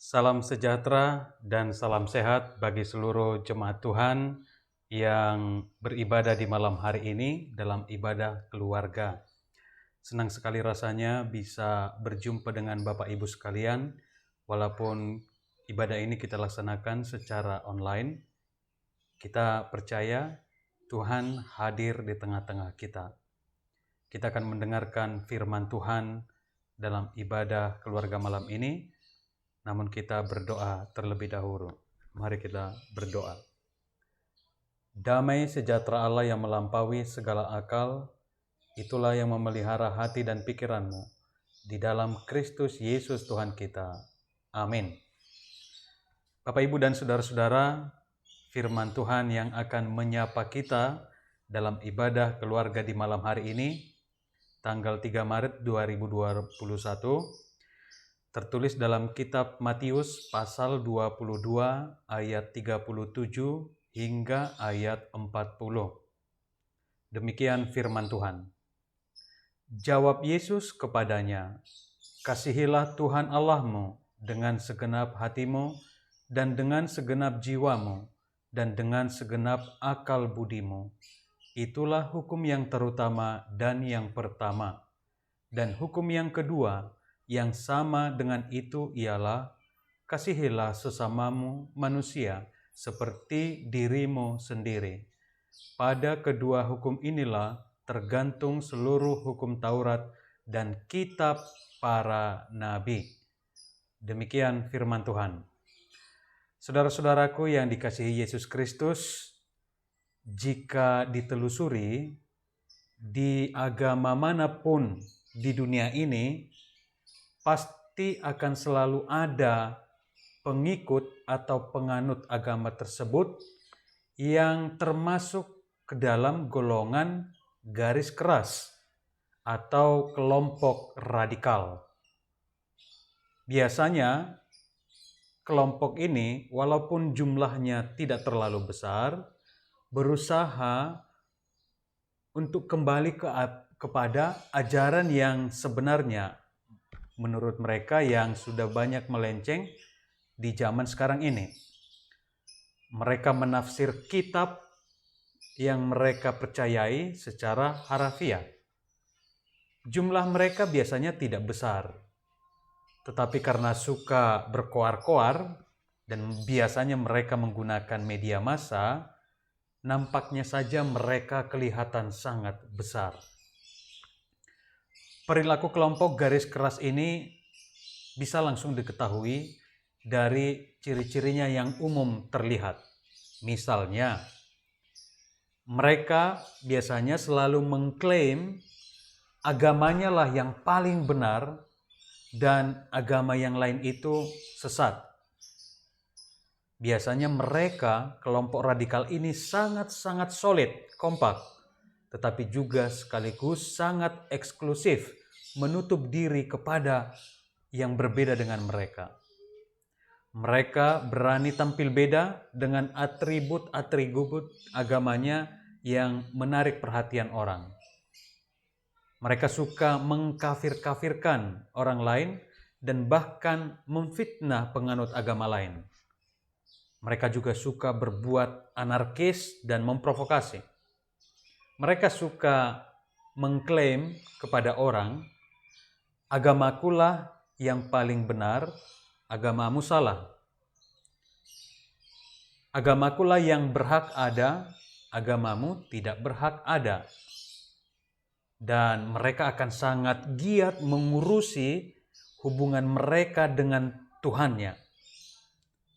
Salam sejahtera dan salam sehat bagi seluruh jemaat Tuhan yang beribadah di malam hari ini dalam ibadah keluarga. Senang sekali rasanya bisa berjumpa dengan Bapak Ibu sekalian, walaupun ibadah ini kita laksanakan secara online. Kita percaya Tuhan hadir di tengah-tengah kita. Kita akan mendengarkan firman Tuhan dalam ibadah keluarga malam ini. Namun kita berdoa terlebih dahulu. Mari kita berdoa. Damai sejahtera Allah yang melampaui segala akal, itulah yang memelihara hati dan pikiranmu di dalam Kristus Yesus Tuhan kita. Amin. Bapak, Ibu, dan saudara-saudara, firman Tuhan yang akan menyapa kita dalam ibadah keluarga di malam hari ini, tanggal 3 Maret 2021, tertulis dalam kitab Matius pasal 22 ayat 37 hingga ayat 40. Demikian firman Tuhan. Jawab Yesus kepadanya, "Kasihilah Tuhan Allahmu dengan segenap hatimu dan dengan segenap jiwamu dan dengan segenap akal budimu. Itulah hukum yang terutama dan yang pertama. Dan hukum yang kedua yang sama dengan itu ialah, kasihilah sesamamu manusia seperti dirimu sendiri. Pada kedua hukum inilah tergantung seluruh hukum Taurat dan kitab para nabi." Demikian firman Tuhan. Saudara-saudaraku yang dikasihi Yesus Kristus, jika ditelusuri di agama manapun di dunia ini, pasti akan selalu ada pengikut atau penganut agama tersebut yang termasuk ke dalam golongan garis keras atau kelompok radikal. Biasanya kelompok ini walaupun jumlahnya tidak terlalu besar, berusaha untuk kembali kepada ajaran yang sebenarnya menurut mereka yang sudah banyak melenceng di zaman sekarang ini. Mereka menafsir kitab yang mereka percayai secara harafiah. Jumlah mereka biasanya tidak besar, tetapi karena suka berkoar-koar dan biasanya mereka menggunakan media massa, nampaknya saja mereka kelihatan sangat besar. Perilaku kelompok garis keras ini bisa langsung diketahui dari ciri-cirinya yang umum terlihat. Misalnya, mereka biasanya selalu mengklaim agamanya lah yang paling benar dan agama yang lain itu sesat. Biasanya mereka, kelompok radikal ini sangat-sangat solid, kompak, tetapi juga sekaligus sangat eksklusif, menutup diri kepada yang berbeda dengan mereka. Mereka berani tampil beda dengan atribut-atribut agamanya yang menarik perhatian orang. Mereka suka mengkafir-kafirkan orang lain dan bahkan memfitnah penganut agama lain. Mereka juga suka berbuat anarkis dan memprovokasi. Mereka suka mengklaim kepada orang, agamakulah yang paling benar, agamamu salah. Agamakulah yang berhak ada, agamamu tidak berhak ada. Dan mereka akan sangat giat mengurusi hubungan mereka dengan Tuhannya.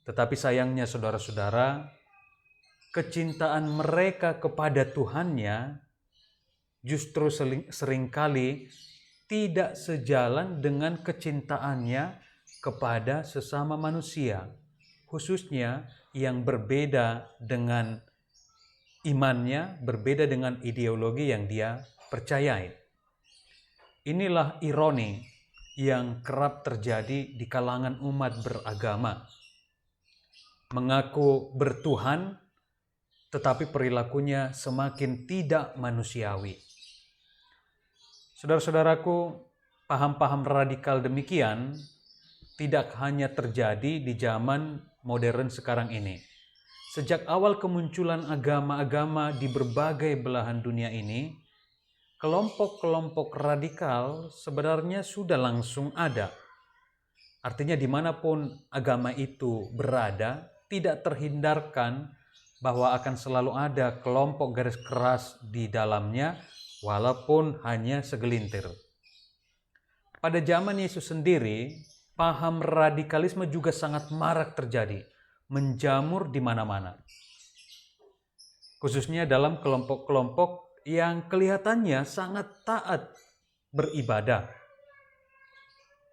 Tetapi sayangnya saudara-saudara, kecintaan mereka kepada Tuhannya justru seringkali tidak sejalan dengan kecintaannya kepada sesama manusia, khususnya yang berbeda dengan imannya, berbeda dengan ideologi yang dia percayai. Inilah ironi yang kerap terjadi di kalangan umat beragama. Mengaku bertuhan, tetapi perilakunya semakin tidak manusiawi. Saudara-saudaraku, paham-paham radikal demikian tidak hanya terjadi di zaman modern sekarang ini. Sejak awal kemunculan agama-agama di berbagai belahan dunia ini, kelompok-kelompok radikal sebenarnya sudah langsung ada. Artinya dimanapun agama itu berada, tidak terhindarkan bahwa akan selalu ada kelompok garis keras di dalamnya, walaupun hanya segelintir. Pada zaman Yesus sendiri, paham radikalisme juga sangat marak terjadi, menjamur di mana-mana. Khususnya dalam kelompok-kelompok yang kelihatannya sangat taat beribadah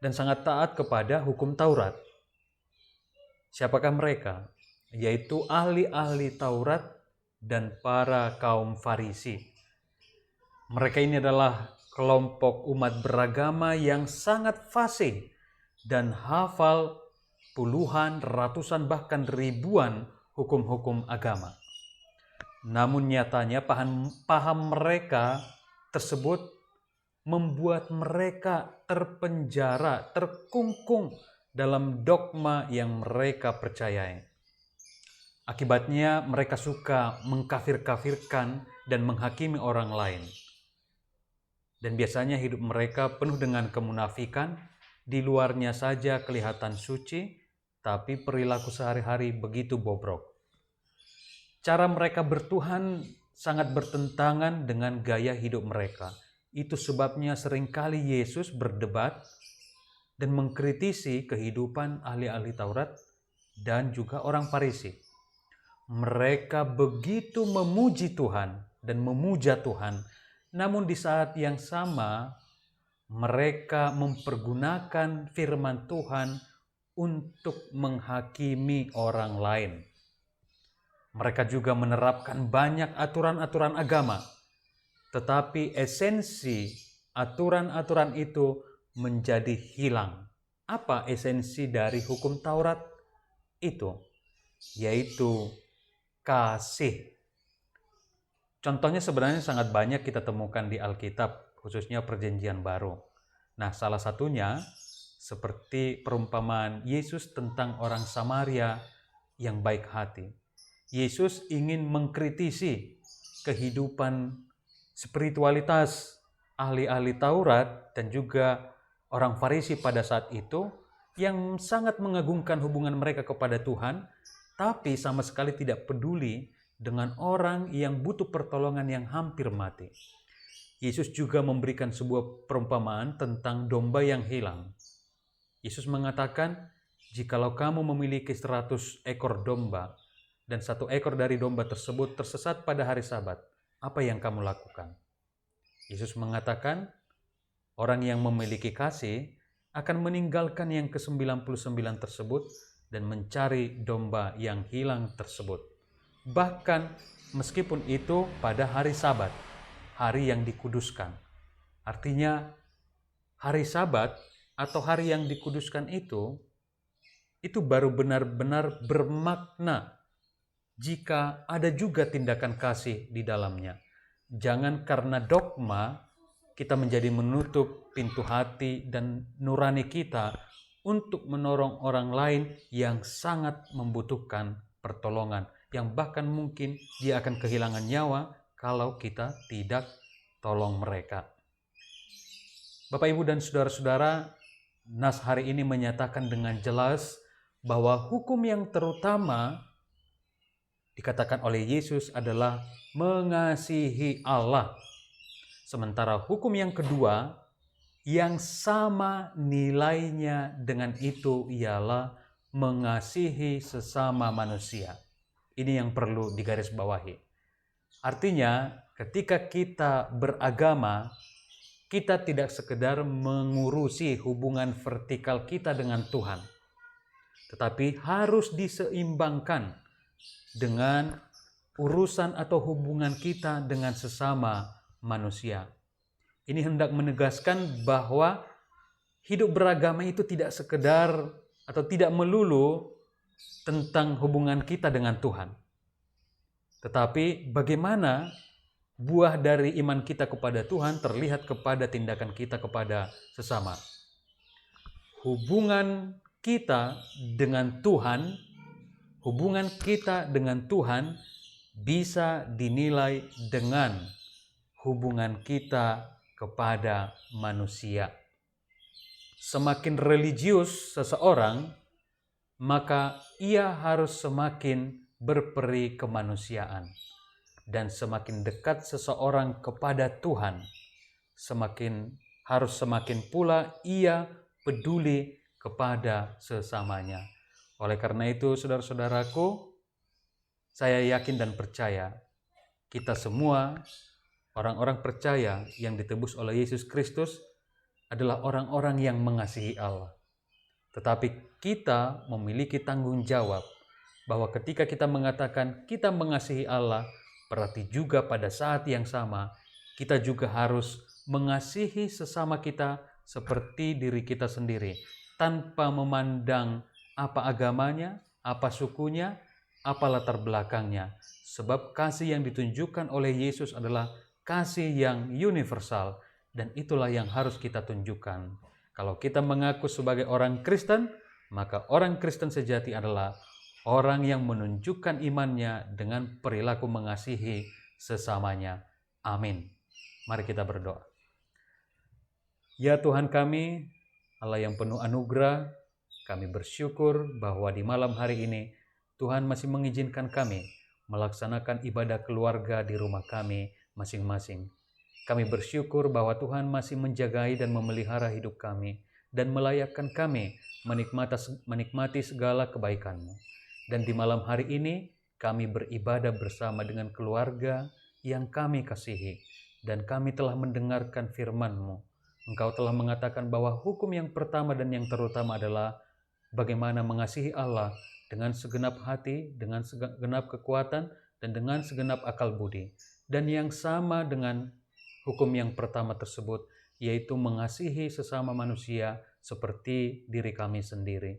dan sangat taat kepada hukum Taurat. Siapakah mereka? Yaitu ahli-ahli Taurat dan para kaum Farisi. Mereka ini adalah kelompok umat beragama yang sangat fasih dan hafal puluhan, ratusan, bahkan ribuan hukum-hukum agama. Namun nyatanya paham mereka tersebut membuat mereka terpenjara, terkungkung dalam dogma yang mereka percayai. Akibatnya mereka suka mengkafir-kafirkan dan menghakimi orang lain. Dan biasanya hidup mereka penuh dengan kemunafikan, di luarnya saja kelihatan suci, tapi perilaku sehari-hari begitu bobrok. Cara mereka bertuhan sangat bertentangan dengan gaya hidup mereka. Itu sebabnya seringkali Yesus berdebat dan mengkritisi kehidupan ahli-ahli Taurat dan juga orang Farisi. Mereka begitu memuji Tuhan dan memuja Tuhan, namun di saat yang sama mereka mempergunakan firman Tuhan untuk menghakimi orang lain. Mereka juga menerapkan banyak aturan-aturan agama, tetapi esensi aturan-aturan itu menjadi hilang. Apa esensi dari hukum Taurat itu? Yaitu kasih. Contohnya sebenarnya sangat banyak kita temukan di Alkitab, khususnya Perjanjian Baru. Nah, salah satunya seperti perumpamaan Yesus tentang orang Samaria yang baik hati. Yesus ingin mengkritisi kehidupan spiritualitas ahli-ahli Taurat dan juga orang Farisi pada saat itu yang sangat mengagungkan hubungan mereka kepada Tuhan, tapi sama sekali tidak peduli dengan orang yang butuh pertolongan yang hampir mati. Yesus juga memberikan sebuah perumpamaan tentang domba yang hilang. Yesus mengatakan, jikalau kamu memiliki 100 ekor domba dan 1 ekor dari domba tersebut tersesat pada hari Sabat, apa yang kamu lakukan? Yesus mengatakan, orang yang memiliki kasih akan meninggalkan yang ke-99 tersebut dan mencari domba yang hilang tersebut. Bahkan meskipun itu pada hari Sabat, hari yang dikuduskan. Artinya hari Sabat atau hari yang dikuduskan itu baru benar-benar bermakna jika ada juga tindakan kasih di dalamnya. Jangan karena dogma kita menjadi menutup pintu hati dan nurani kita untuk menolong orang lain yang sangat membutuhkan pertolongan, yang bahkan mungkin dia akan kehilangan nyawa kalau kita tidak tolong mereka. Bapak, Ibu, dan saudara-saudara, nas hari ini menyatakan dengan jelas bahwa hukum yang terutama dikatakan oleh Yesus adalah mengasihi Allah. Sementara hukum yang kedua yang sama nilainya dengan itu ialah mengasihi sesama manusia. Ini yang perlu digarisbawahi. Artinya, ketika kita beragama, kita tidak sekedar mengurusi hubungan vertikal kita dengan Tuhan, tetapi harus diseimbangkan dengan urusan atau hubungan kita dengan sesama manusia. Ini hendak menegaskan bahwa hidup beragama itu tidak sekedar atau tidak melulu tentang hubungan kita dengan Tuhan, tetapi bagaimana buah dari iman kita kepada Tuhan terlihat kepada tindakan kita kepada sesama. Hubungan kita dengan Tuhan, hubungan kita dengan Tuhan bisa dinilai dengan hubungan kita kepada manusia. Semakin religius seseorang, maka ia harus semakin berperi kemanusiaan. Dan semakin dekat seseorang kepada Tuhan, semakin pula ia peduli kepada sesamanya. Oleh karena itu, saudara-saudaraku, saya yakin dan percaya kita semua orang-orang percaya yang ditebus oleh Yesus Kristus adalah orang-orang yang mengasihi Allah. Tetapi kita memiliki tanggung jawab bahwa ketika kita mengatakan kita mengasihi Allah, berarti juga pada saat yang sama kita juga harus mengasihi sesama kita seperti diri kita sendiri, tanpa memandang apa agamanya, apa sukunya, apa latar belakangnya. Sebab kasih yang ditunjukkan oleh Yesus adalah kasih yang universal, dan itulah yang harus kita tunjukkan. Kalau kita mengaku sebagai orang Kristen, maka orang Kristen sejati adalah orang yang menunjukkan imannya dengan perilaku mengasihi sesamanya. Amin. Mari kita berdoa. Ya Tuhan kami, Allah yang penuh anugerah, kami bersyukur bahwa di malam hari ini Tuhan masih mengizinkan kami melaksanakan ibadah keluarga di rumah kami masing-masing. Kami bersyukur bahwa Tuhan masih menjagai dan memelihara hidup kami dan melayakkan kami menikmati segala kebaikan-Mu. Dan di malam hari ini kami beribadah bersama dengan keluarga yang kami kasihi, dan kami telah mendengarkan firman-Mu. Engkau telah mengatakan bahwa hukum yang pertama dan yang terutama adalah bagaimana mengasihi Allah dengan segenap hati, dengan segenap kekuatan, dan dengan segenap akal budi. Dan yang sama dengan hukum yang pertama tersebut, yaitu mengasihi sesama manusia seperti diri kami sendiri.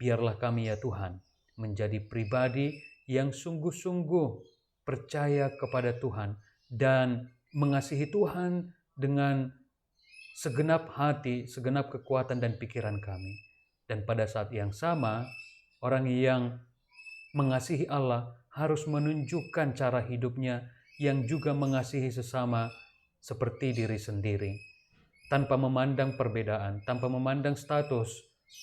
Biarlah kami ya Tuhan menjadi pribadi yang sungguh-sungguh percaya kepada Tuhan dan mengasihi Tuhan dengan segenap hati, segenap kekuatan dan pikiran kami. Dan pada saat yang sama, orang yang mengasihi Allah harus menunjukkan cara hidupnya yang juga mengasihi sesama seperti diri sendiri, tanpa memandang perbedaan, tanpa memandang status,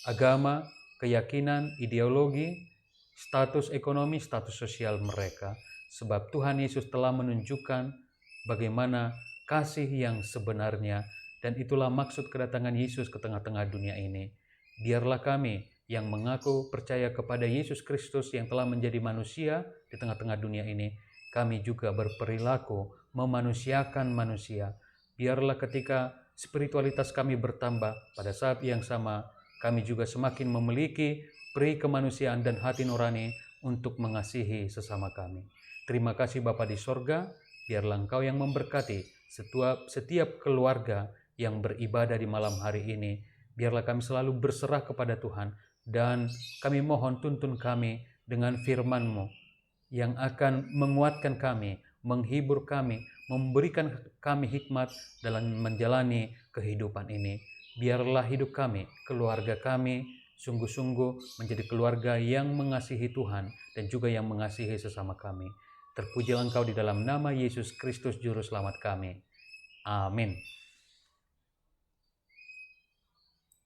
agama, keyakinan, ideologi, status ekonomi, status sosial mereka. Sebab Tuhan Yesus telah menunjukkan bagaimana kasih yang sebenarnya, dan itulah maksud kedatangan Yesus ke tengah-tengah dunia ini. Biarlah kami yang mengaku percaya kepada Yesus Kristus yang telah menjadi manusia di tengah-tengah dunia ini, kami juga berperilaku memanusiakan manusia. Biarlah ketika spiritualitas kami bertambah, pada saat yang sama kami juga semakin memiliki peri kemanusiaan dan hati nurani untuk mengasihi sesama kami. Terima kasih Bapa di sorga, biarlah Engkau yang memberkati setiap keluarga yang beribadah di malam hari ini. Biarlah kami selalu berserah kepada Tuhan, dan kami mohon tuntun kami dengan firman-Mu yang akan menguatkan kami, menghibur kami, memberikan kami hikmat dalam menjalani kehidupan ini. Biarlah hidup kami, keluarga kami, sungguh-sungguh menjadi keluarga yang mengasihi Tuhan dan juga yang mengasihi sesama kami. Terpujilah Engkau di dalam nama Yesus Kristus Juru Selamat kami. Amin.